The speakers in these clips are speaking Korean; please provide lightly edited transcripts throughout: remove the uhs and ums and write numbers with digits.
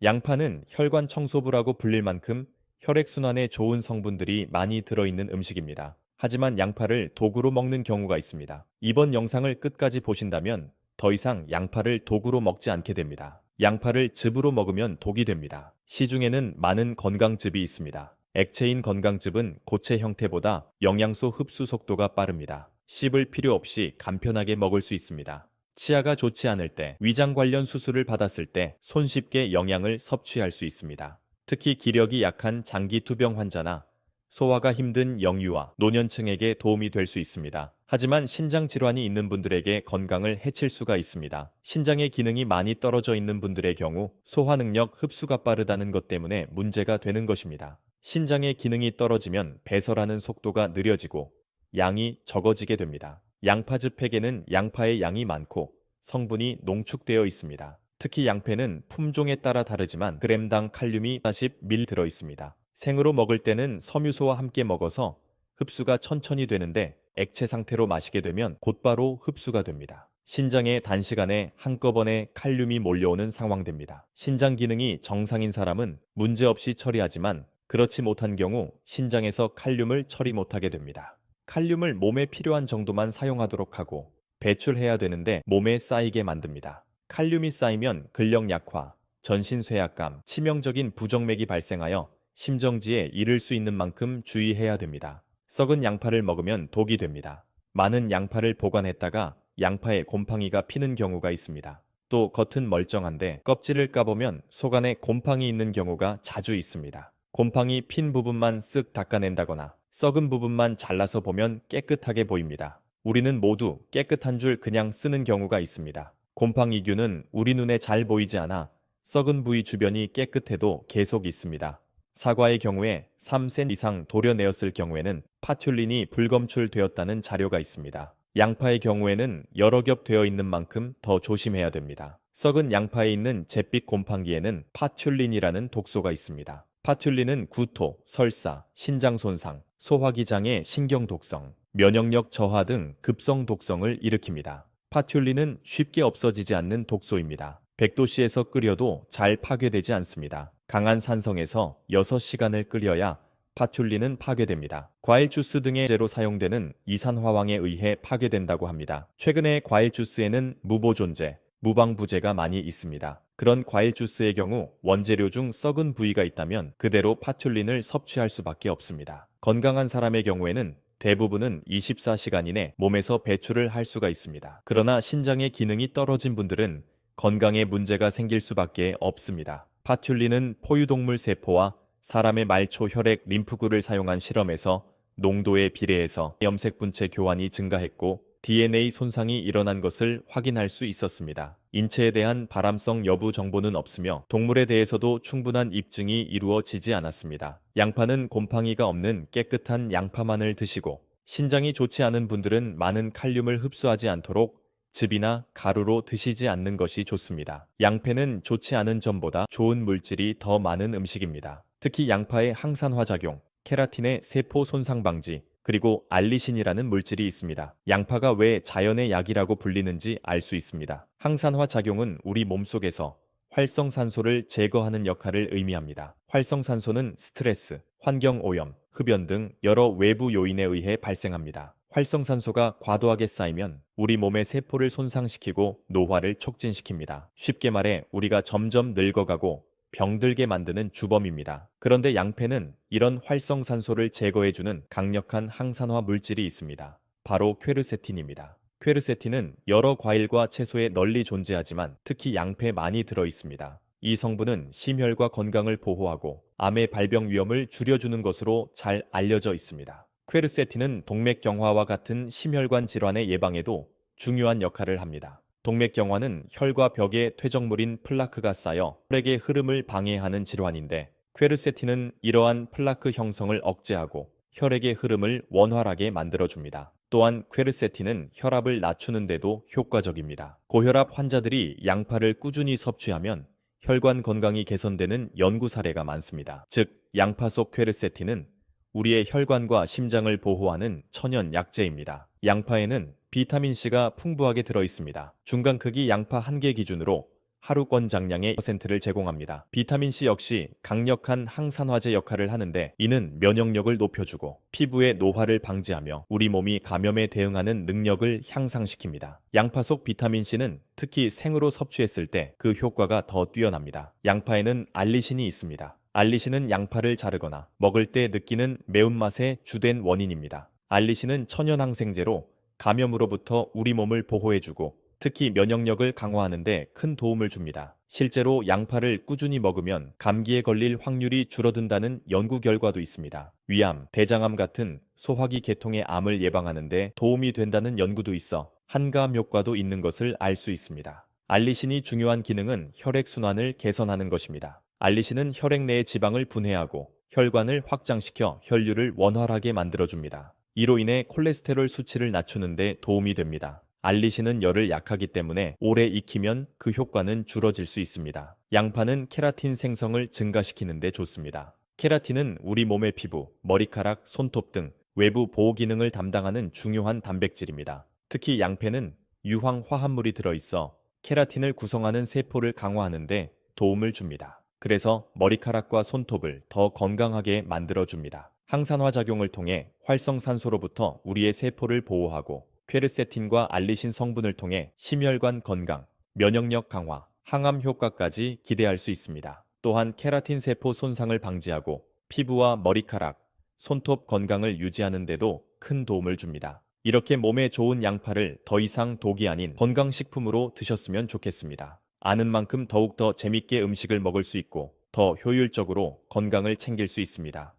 양파는 혈관 청소부라고 불릴 만큼 혈액순환에 좋은 성분들이 많이 들어있는 음식입니다. 하지만 양파를 도구로 먹는 경우가 있습니다. 이번 영상을 끝까지 보신다면 더 이상 양파를 도구로 먹지 않게 됩니다. 양파를 즙으로 먹으면 독이 됩니다. 시중에는 많은 건강즙이 있습니다. 액체인 건강즙은 고체 형태보다 영양소 흡수 속도가 빠릅니다. 씹을 필요 없이 간편하게 먹을 수 있습니다. 치아가 좋지 않을 때, 위장 관련 수술을 받았을 때 손쉽게 영양을 섭취할 수 있습니다. 특히 기력이 약한 장기 투병 환자나 소화가 힘든 영유아, 노년층에게 도움이 될 수 있습니다. 하지만 신장 질환이 있는 분들에게 건강을 해칠 수가 있습니다. 신장의 기능이 많이 떨어져 있는 분들의 경우 소화 능력, 흡수가 빠르다는 것 때문에 문제가 되는 것입니다. 신장의 기능이 떨어지면 배설하는 속도가 느려지고 양이 적어지게 됩니다. 양파즙 팩에는 양파의 양이 많고 성분이 농축되어 있습니다. 특히 양패는 품종에 따라 다르지만 그램당 칼륨이 40ml 들어 있습니다. 생으로 먹을 때는 섬유소와 함께 먹어서 흡수가 천천히 되는데 액체 상태로 마시게 되면 곧바로 흡수가 됩니다. 신장에 단시간에 한꺼번에 칼륨이 몰려오는 상황됩니다. 신장 기능이 정상인 사람은 문제없이 처리하지만 그렇지 못한 경우 신장에서 칼륨을 처리 못하게 됩니다. 칼륨을 몸에 필요한 정도만 사용하도록 하고 배출해야 되는데 몸에 쌓이게 만듭니다. 칼륨이 쌓이면 근력 약화, 전신 쇠약감, 치명적인 부정맥이 발생하여 심정지에 이를 수 있는 만큼 주의해야 됩니다. 썩은 양파를 먹으면 독이 됩니다. 많은 양파를 보관했다가 양파에 곰팡이가 피는 경우가 있습니다. 또 겉은 멀쩡한데 껍질을 까보면 속 안에 곰팡이 있는 경우가 자주 있습니다. 곰팡이 핀 부분만 쓱 닦아낸다거나 썩은 부분만 잘라서 보면 깨끗하게 보입니다. 우리는 모두 깨끗한 줄 그냥 쓰는 경우가 있습니다. 곰팡이균은 우리 눈에 잘 보이지 않아 썩은 부위 주변이 깨끗해도 계속 있습니다. 사과의 경우에 3cm 이상 도려내었을 경우에는 파퓰린이 불검출되었다는 자료가 있습니다. 양파의 경우에는 여러 겹 되어 있는 만큼 더 조심해야 됩니다. 썩은 양파에 있는 잿빛 곰팡이에는 파퓰린이라는 독소가 있습니다. 파퓰린은 구토, 설사, 신장 손상, 소화기 장애, 신경 독성, 면역력 저하 등 급성 독성을 일으킵니다. 파퓰린은 쉽게 없어지지 않는 독소입니다. 100도씨에서 끓여도 잘 파괴되지 않습니다. 강한 산성에서 6시간을 끓여야 파퓰린은 파괴됩니다. 과일 주스 등의 제로 사용되는 이산화황에 의해 파괴된다고 합니다. 최근에 과일 주스에는 무보존제, 무방부제가 많이 있습니다. 그런 과일 주스의 경우 원재료 중 썩은 부위가 있다면 그대로 파퓰린을 섭취할 수밖에 없습니다. 건강한 사람의 경우에는 대부분은 24시간 이내 몸에서 배출을 할 수가 있습니다. 그러나 신장의 기능이 떨어진 분들은 건강에 문제가 생길 수밖에 없습니다. 파퓰린은 포유동물 세포와 사람의 말초 혈액 림프구를 사용한 실험에서 농도에 비례해서 염색 분체 교환이 증가했고 DNA 손상이 일어난 것을 확인할 수 있었습니다. 인체에 대한 발암성 여부 정보는 없으며 동물에 대해서도 충분한 입증이 이루어지지 않았습니다. 양파는 곰팡이가 없는 깨끗한 양파만을 드시고 신장이 좋지 않은 분들은 많은 칼륨을 흡수하지 않도록 즙이나 가루로 드시지 않는 것이 좋습니다. 양패는 좋지 않은 점보다 좋은 물질이 더 많은 음식입니다. 특히 양파의 항산화 작용, 케라틴의 세포 손상 방지, 그리고 알리신이라는 물질이 있습니다. 양파가 왜 자연의 약이라고 불리는지 알 수 있습니다. 항산화 작용은 우리 몸속에서 활성산소를 제거하는 역할을 의미합니다. 활성산소는 스트레스, 환경오염, 흡연 등 여러 외부 요인에 의해 발생합니다. 활성산소가 과도하게 쌓이면 우리 몸의 세포를 손상시키고 노화를 촉진시킵니다. 쉽게 말해 우리가 점점 늙어가고 병들게 만드는 주범입니다. 그런데 양패는 이런 활성산소를 제거해주는 강력한 항산화 물질이 있습니다. 바로 퀘르세틴입니다. 퀘르세틴은 여러 과일과 채소에 널리 존재하지만 특히 양패에 많이 들어 있습니다. 이 성분은 심혈과 건강을 보호하고 암의 발병 위험을 줄여주는 것으로 잘 알려져 있습니다. 퀘르세틴은 동맥경화와 같은 심혈관 질환의 예방에도 중요한 역할을 합니다. 동맥경화는 혈과 벽에 퇴적물인 플라크가 쌓여 혈액의 흐름을 방해하는 질환인데 퀘르세틴은 이러한 플라크 형성을 억제하고 혈액의 흐름을 원활하게 만들어줍니다. 또한 퀘르세틴은 혈압을 낮추는 데도 효과적입니다. 고혈압 환자들이 양파를 꾸준히 섭취하면 혈관 건강이 개선되는 연구 사례가 많습니다. 즉, 양파 속 퀘르세틴은 우리의 혈관과 심장을 보호하는 천연 약재입니다. 양파에는 비타민C가 풍부하게 들어 있습니다. 중간 크기 양파 1개 기준으로 하루권 장량의 퍼센트를 제공합니다. 비타민C 역시 강력한 항산화제 역할을 하는데 이는 면역력을 높여주고 피부의 노화를 방지하며 우리 몸이 감염에 대응하는 능력을 향상시킵니다. 양파 속 비타민C는 특히 생으로 섭취했을 때 그 효과가 더 뛰어납니다. 양파에는 알리신이 있습니다. 알리신은 양파를 자르거나 먹을 때 느끼는 매운맛의 주된 원인입니다. 알리신은 천연항생제로 감염으로부터 우리 몸을 보호해주고 특히 면역력을 강화하는 데 큰 도움을 줍니다. 실제로 양파를 꾸준히 먹으면 감기에 걸릴 확률이 줄어든다는 연구 결과도 있습니다. 위암, 대장암 같은 소화기 계통의 암을 예방하는 데 도움이 된다는 연구도 있어 한가함 효과도 있는 것을 알 수 있습니다. 알리신이 중요한 기능은 혈액순환을 개선하는 것입니다. 알리신은 혈액 내의 지방을 분해하고 혈관을 확장시켜 혈류를 원활하게 만들어줍니다. 이로 인해 콜레스테롤 수치를 낮추는 데 도움이 됩니다. 알리신은 열을 약하기 때문에 오래 익히면 그 효과는 줄어질 수 있습니다. 양파는 케라틴 생성을 증가시키는 데 좋습니다. 케라틴은 우리 몸의 피부, 머리카락, 손톱 등 외부 보호 기능을 담당하는 중요한 단백질입니다. 특히 양패는 유황 화합물이 들어있어 케라틴을 구성하는 세포를 강화하는 데 도움을 줍니다. 그래서 머리카락과 손톱을 더 건강하게 만들어줍니다. 항산화 작용을 통해 활성산소로부터 우리의 세포를 보호하고 퀘르세틴과 알리신 성분을 통해 심혈관 건강, 면역력 강화, 항암 효과까지 기대할 수 있습니다. 또한 케라틴 세포 손상을 방지하고 피부와 머리카락, 손톱 건강을 유지하는 데도 큰 도움을 줍니다. 이렇게 몸에 좋은 양파를 더 이상 독이 아닌 건강식품으로 드셨으면 좋겠습니다. 아는 만큼 더욱더 재밌게 음식을 먹을 수 있고 더 효율적으로 건강을 챙길 수 있습니다.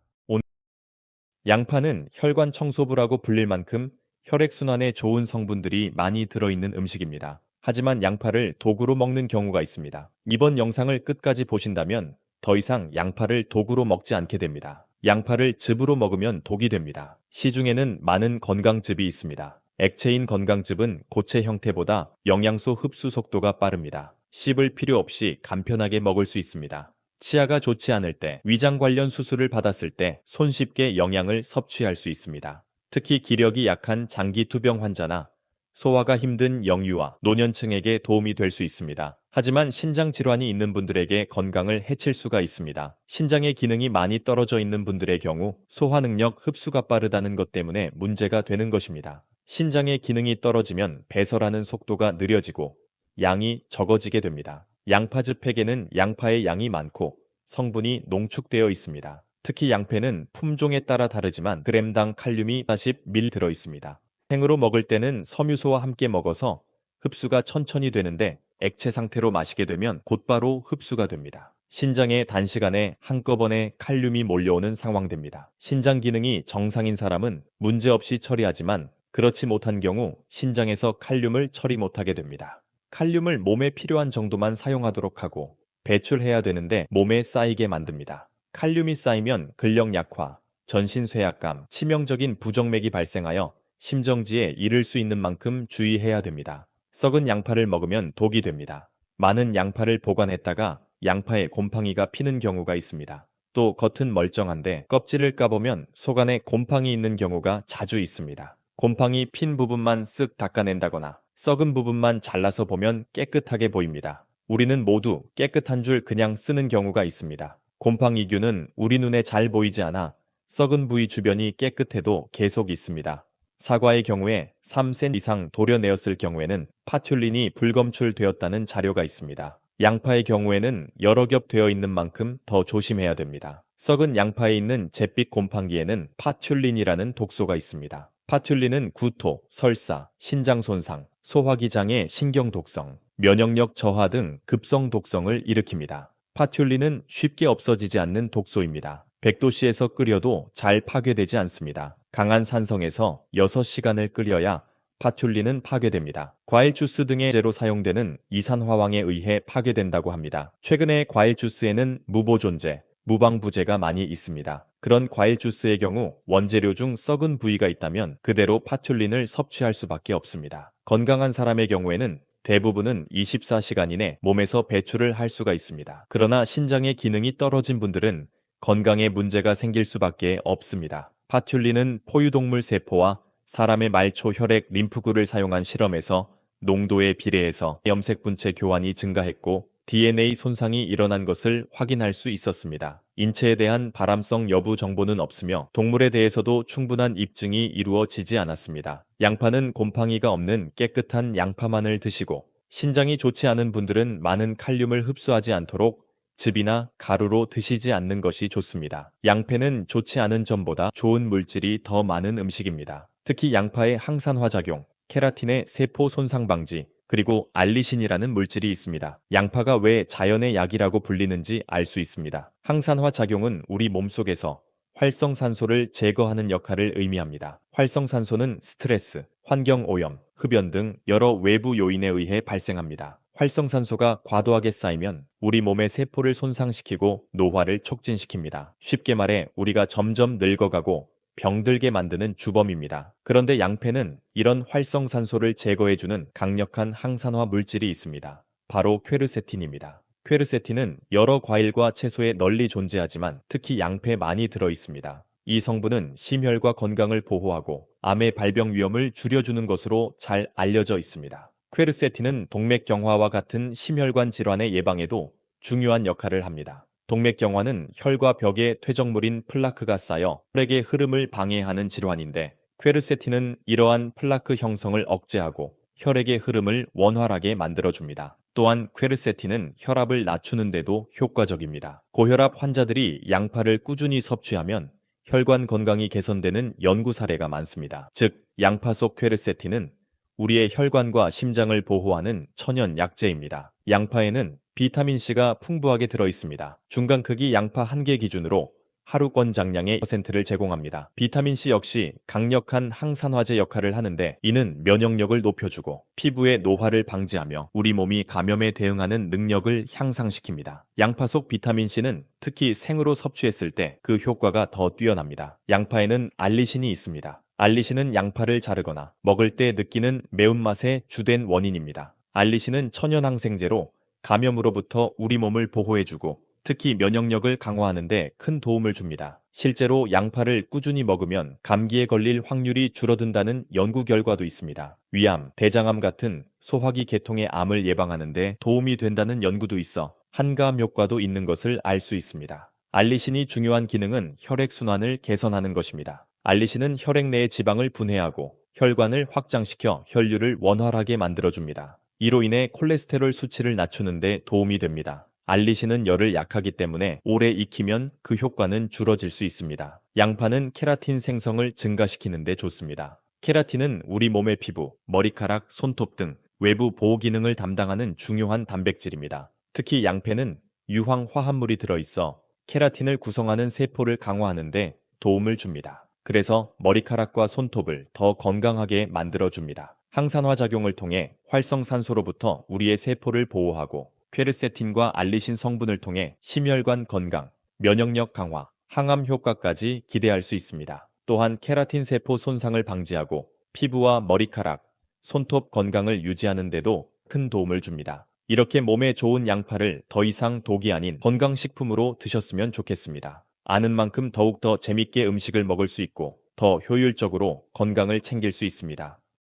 양파는 혈관 청소부라고 불릴 만큼 혈액순환에 좋은 성분들이 많이 들어있는 음식입니다. 하지만 양파를 도구로 먹는 경우가 있습니다. 이번 영상을 끝까지 보신다면 더 이상 양파를 도구로 먹지 않게 됩니다. 양파를 즙으로 먹으면 독이 됩니다. 시중에는 많은 건강즙이 있습니다. 액체인 건강즙은 고체 형태보다 영양소 흡수 속도가 빠릅니다. 씹을 필요 없이 간편하게 먹을 수 있습니다. 치아가 좋지 않을 때, 위장 관련 수술을 받았을 때 손쉽게 영양을 섭취할 수 있습니다. 특히 기력이 약한 장기투병 환자나 소화가 힘든 영유아, 노년층에게 도움이 될 수 있습니다. 하지만 신장 질환이 있는 분들에게 건강을 해칠 수가 있습니다. 신장의 기능이 많이 떨어져 있는 분들의 경우 소화 능력, 흡수가 빠르다는 것 때문에 문제가 되는 것입니다. 신장의 기능이 떨어지면 배설하는 속도가 느려지고 양이 적어지게 됩니다. 양파즙팩에는 양파의 양이 많고 성분이 농축되어 있습니다. 특히 양패는 품종에 따라 다르지만 그램당 칼륨이 40ml 들어 있습니다. 생으로 먹을 때는 섬유소와 함께 먹어서 흡수가 천천히 되는데 액체 상태로 마시게 되면 곧바로 흡수가 됩니다. 신장에 단시간에 한꺼번에 칼륨이 몰려오는 상황됩니다. 신장 기능이 정상인 사람은 문제없이 처리하지만 그렇지 못한 경우 신장에서 칼륨을 처리 못하게 됩니다. 칼륨을 몸에 필요한 정도만 사용하도록 하고 배출해야 되는데 몸에 쌓이게 만듭니다. 칼륨이 쌓이면 근력 약화, 전신 쇠약감, 치명적인 부정맥이 발생하여 심정지에 이를 수 있는 만큼 주의해야 됩니다. 썩은 양파를 먹으면 독이 됩니다. 많은 양파를 보관했다가 양파에 곰팡이가 피는 경우가 있습니다. 또 겉은 멀쩡한데 껍질을 까보면 속 안에 곰팡이 있는 경우가 자주 있습니다. 곰팡이 핀 부분만 쓱 닦아낸다거나 썩은 부분만 잘라서 보면 깨끗하게 보입니다. 우리는 모두 깨끗한 줄 그냥 쓰는 경우가 있습니다. 곰팡이균은 우리 눈에 잘 보이지 않아 썩은 부위 주변이 깨끗해도 계속 있습니다. 사과의 경우에 3cm 이상 도려내었을 경우에는 파튤린이 불검출되었다는 자료가 있습니다. 양파의 경우에는 여러 겹 되어 있는 만큼 더 조심해야 됩니다. 썩은 양파에 있는 잿빛 곰팡이에는 파튤린이라는 독소가 있습니다. 파튤린은 구토, 설사, 신장 손상, 소화기 장애, 신경 독성, 면역력 저하 등 급성 독성을 일으킵니다. 파튤린은 쉽게 없어지지 않는 독소입니다. 100도씨에서 끓여도 잘 파괴되지 않습니다. 강한 산성에서 6시간을 끓여야 파튤린은 파괴됩니다. 과일 주스 등의 제로 사용되는 이산화황에 의해 파괴된다고 합니다. 최근에 과일 주스에는 무보존제, 무방부제가 많이 있습니다. 그런 과일 주스의 경우 원재료 중 썩은 부위가 있다면 그대로 파튤린을 섭취할 수밖에 없습니다. 건강한 사람의 경우에는 대부분은 24시간 이내 몸에서 배출을 할 수가 있습니다. 그러나 신장의 기능이 떨어진 분들은 건강에 문제가 생길 수밖에 없습니다. 파튤린은 포유동물 세포와 사람의 말초 혈액 림프구를 사용한 실험에서 농도에 비례해서 염색 분체 교환이 증가했고 DNA 손상이 일어난 것을 확인할 수 있었습니다. 인체에 대한 발암성 여부 정보는 없으며 동물에 대해서도 충분한 입증이 이루어지지 않았습니다. 양파는 곰팡이가 없는 깨끗한 양파만을 드시고 신장이 좋지 않은 분들은 많은 칼륨을 흡수하지 않도록 즙이나 가루로 드시지 않는 것이 좋습니다. 양패는 좋지 않은 점보다 좋은 물질이 더 많은 음식입니다. 특히 양파의 항산화 작용, 케라틴의 세포 손상 방지, 그리고 알리신이라는 물질이 있습니다. 양파가 왜 자연의 약이라고 불리는지 알 수 있습니다. 항산화 작용은 우리 몸속에서 활성산소를 제거하는 역할을 의미합니다. 활성산소는 스트레스, 환경오염, 흡연 등 여러 외부 요인에 의해 발생합니다. 활성산소가 과도하게 쌓이면 우리 몸의 세포를 손상시키고 노화를 촉진시킵니다. 쉽게 말해 우리가 점점 늙어가고 병들게 만드는 주범입니다. 그런데 양패는 이런 활성산소를 제거해주는 강력한 항산화 물질이 있습니다. 바로 퀘르세틴입니다. 퀘르세틴은 여러 과일과 채소에 널리 존재하지만 특히 양패에 많이 들어 있습니다. 이 성분은 심혈과 건강을 보호하고 암의 발병 위험을 줄여주는 것으로 잘 알려져 있습니다. 퀘르세틴은 동맥경화와 같은 심혈관 질환의 예방에도 중요한 역할을 합니다. 동맥경화는 혈과 벽에 퇴적물인 플라크가 쌓여 혈액의 흐름을 방해하는 질환인데 퀘르세틴은 이러한 플라크 형성을 억제하고 혈액의 흐름을 원활하게 만들어줍니다. 또한 퀘르세틴은 혈압을 낮추는 데도 효과적입니다. 고혈압 환자들이 양파를 꾸준히 섭취하면 혈관 건강이 개선되는 연구 사례가 많습니다. 즉, 양파 속 퀘르세틴은 우리의 혈관과 심장을 보호하는 천연 약재입니다. 양파에는 비타민C가 풍부하게 들어 있습니다. 중간 크기 양파 한 개 기준으로 하루권 장량의 퍼센트를 제공합니다. 비타민C 역시 강력한 항산화제 역할을 하는데 이는 면역력을 높여주고 피부의 노화를 방지하며 우리 몸이 감염에 대응하는 능력을 향상시킵니다. 양파 속 비타민C는 특히 생으로 섭취했을 때 그 효과가 더 뛰어납니다. 양파에는 알리신이 있습니다. 알리신은 양파를 자르거나 먹을 때 느끼는 매운맛의 주된 원인입니다. 알리신은 천연항생제로 감염으로부터 우리 몸을 보호해주고 특히 면역력을 강화하는 데 큰 도움을 줍니다. 실제로 양파를 꾸준히 먹으면 감기에 걸릴 확률이 줄어든다는 연구 결과도 있습니다. 위암, 대장암 같은 소화기 계통의 암을 예방하는 데 도움이 된다는 연구도 있어 한가함 효과도 있는 것을 알 수 있습니다. 알리신이 중요한 기능은 혈액순환을 개선하는 것입니다. 알리신은 혈액 내의 지방을 분해하고 혈관을 확장시켜 혈류를 원활하게 만들어줍니다. 이로 인해 콜레스테롤 수치를 낮추는 데 도움이 됩니다. 알리신은 열을 약하기 때문에 오래 익히면 그 효과는 줄어질 수 있습니다. 양파는 케라틴 생성을 증가시키는 데 좋습니다. 케라틴은 우리 몸의 피부, 머리카락, 손톱 등 외부 보호 기능을 담당하는 중요한 단백질입니다. 특히 양패는 유황 화합물이 들어있어 케라틴을 구성하는 세포를 강화하는 데 도움을 줍니다. 그래서 머리카락과 손톱을 더 건강하게 만들어줍니다. 항산화 작용을 통해 활성산소로부터 우리의 세포를 보호하고 퀘르세틴과 알리신 성분을 통해 심혈관 건강, 면역력 강화, 항암 효과까지 기대할 수 있습니다. 또한 케라틴 세포 손상을 방지하고 피부와 머리카락, 손톱 건강을 유지하는 데도 큰 도움을 줍니다. 이렇게 몸에 좋은 양파를 더 이상 독이 아닌 건강식품으로 드셨으면 좋겠습니다. 아는 만큼 더욱더 재밌게 음식을 먹을 수 있고 더 효율적으로 건강을 챙길 수 있습니다.